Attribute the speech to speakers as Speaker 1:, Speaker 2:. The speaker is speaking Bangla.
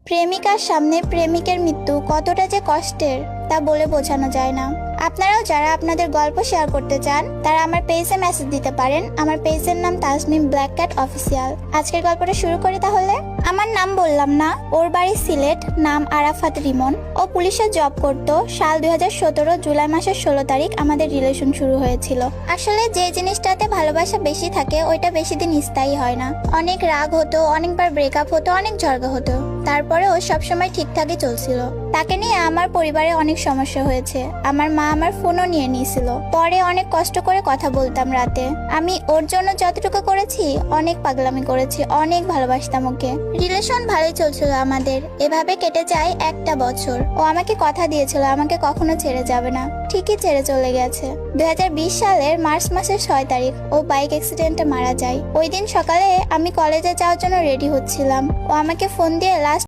Speaker 1: প্রেমিকার সামনে প্রেমিকের মৃত্যু কতটা যে কষ্টের তা বলে বোঝানো যায় না। আপনারাও যারা আপনাদের গল্প শেয়ার করতে চান তারা আমার পেজে মেসেজ দিতে পারেন। আমার পেজের নাম তাসমিম ব্ল্যাক ক্যাট অফিসিয়াল। আজকের গল্পটা শুরু করি তাহলে। আমার নাম বললাম না, ওর বাড়ি সিলেট, নাম আরাফাত রিমন। ও পুলিশে জব করতো। সাল 2017 জুলাই মাসের 16 তারিখ আমাদের রিলেশন শুরু হয়েছিল। আসলে যে জিনিসটাতে ভালোবাসা বেশি থাকে ওইটা বেশি দিন স্থায়ী হয় না। অনেক রাগ হতো, অনেকবার ব্রেকআপ হতো, অনেক ঝগড়া হতো, তারপরেও সবসময় ঠিকঠাকই চলছিল। তাকে নিয়ে আমার পরিবারে অনেক সমস্যা হয়েছে। আমার মা আমার ফোনও নিয়ে নিয়েছিল। পরে অনেক কষ্ট করে কথা বলতাম রাতে। আমি ওর জন্য যতটুকু করেছি, অনেক পাগলামি করেছি, অনেক ভালোবাসতাম ওকে। রিলেশন ভালোই চলছিল আমাদের। এভাবে কেটে যায় 1টা বছর। ও আমাকে কথা দিয়েছিল আমাকে কখনো ছেড়ে যাবে না। ঠিকই ছেড়ে চলে গেছে। 2020 সালের মার্চ মাসের 6 তারিখ ও বাইক অ্যাক্সিডেন্টে মারা যায়। ওই দিন সকালে আমি কলেজে যাওয়ার জন্য রেডি হচ্ছিলাম। ও আমাকে ফোন দিয়ে লাস্ট